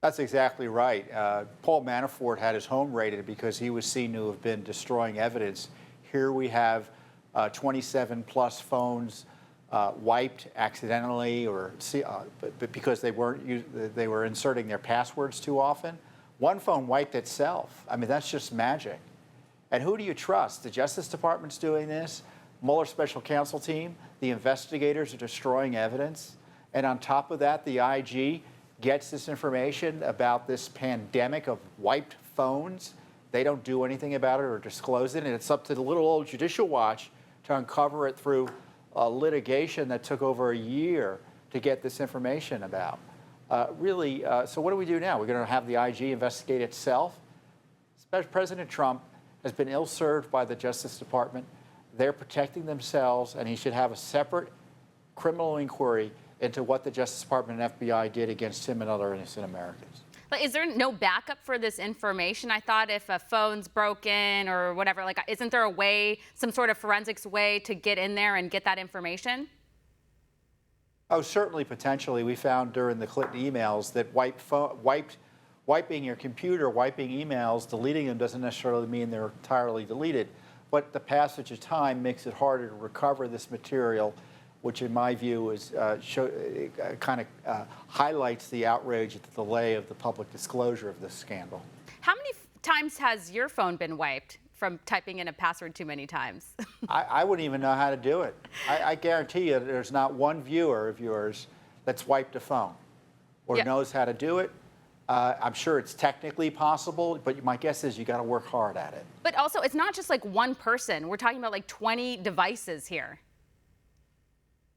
That's exactly right. Paul Manafort had his home raided because he was seen to have been destroying evidence. Here we have 27 plus phones wiped accidentally, or but because they were inserting their passwords too often. One phone wiped itself. I mean, that's just magic. And who do you trust? The Justice Department's doing this. Mueller's special counsel team, the investigators are destroying evidence. And on top of that, the IG gets this information about this pandemic of wiped phones. They don't do anything about it or disclose it. And it's up to the little old Judicial Watch to uncover it through litigation that took over a year to get this information about. So what do we do now? We're going to have the IG investigate itself? President Trump has been ill-served by the Justice Department. They're protecting themselves, and he should have a separate criminal inquiry into what the Justice Department and FBI did against him and other innocent Americans. But is there no backup for this information? I thought if a phone's broken or whatever, like, isn't there a way, some sort of forensics way to get in there and get that information? Oh, certainly, potentially. We found during the Clinton emails that wiping your computer, wiping emails, deleting them doesn't necessarily mean they're entirely deleted. But the passage of time makes it harder to recover this material, which in my view is highlights the outrage at the delay of the public disclosure of this scandal. How many times has your phone been wiped from typing in a password too many times? I wouldn't even know how to do it. I guarantee you there's not one viewer of yours that's wiped a phone or knows how to do it. I'm sure it's technically possible, but my guess is you got to work hard at it. But also, it's not just like one person. We're talking about like 20 devices here.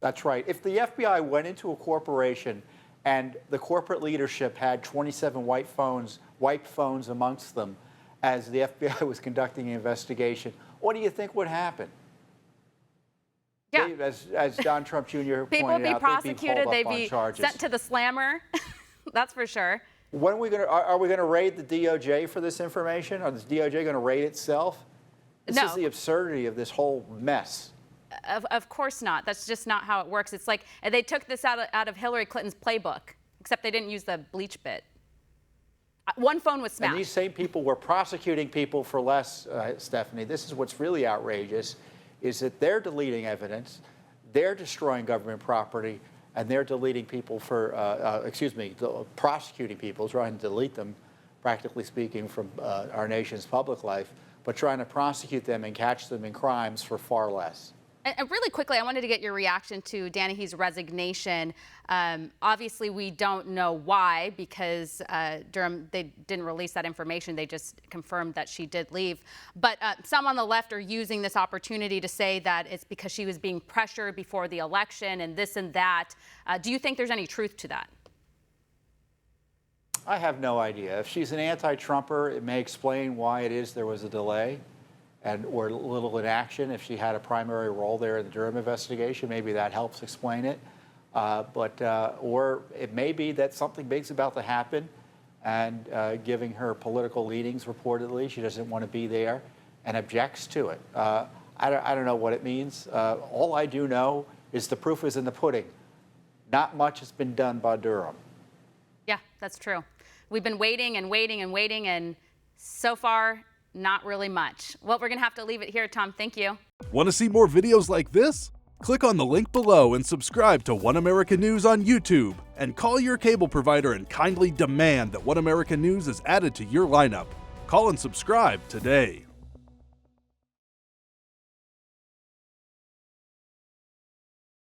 That's right. If the FBI went into a corporation and the corporate leadership had 27 wiped phones amongst them as the FBI was conducting an investigation, what do you think would happen? Yeah. As Don Trump Jr. pointed out, people would be prosecuted, they'd be sent to the slammer. That's for sure. When are we going to raid the DOJ for this information? Are the DOJ going to raid itself? This is the absurdity of this whole mess. Of course not. That's just not how it works. It's like they took this out of Hillary Clinton's playbook, except they didn't use the bleach bit. One phone was smashed. And these same people were prosecuting people for less, Stephanie. This is what's really outrageous, is that they're deleting evidence, they're destroying government property, and they're deleting people for, prosecuting people, trying to delete them, practically speaking, from our nation's public life, but trying to prosecute them and catch them in crimes for far less. And really quickly, I wanted to get your reaction to Danahy's resignation. Obviously, we don't know why, because Durham, they didn't release that information. They just confirmed that she did leave. But some on the left are using this opportunity to say that it's because she was being pressured before the election and this and that. Do you think there's any truth to that? I have no idea. If she's an anti-Trumper, it may explain why it is there was a delay or little inaction. If she had a primary role there in the Durham investigation, maybe that helps explain it. Or it may be that something big's about to happen, and giving her political leanings, reportedly, she doesn't want to be there and objects to it. I don't know what it means. All I do know is the proof is in the pudding. Not much has been done by Durham. Yeah, that's true. We've been waiting and waiting and waiting, and so far, not really much. Well, we're going to have to leave it here, Tom. Thank you. Want to see more videos like this? Click on the link below and subscribe to One America News on YouTube. And call your cable provider and kindly demand that One America News is added to your lineup. Call and subscribe today.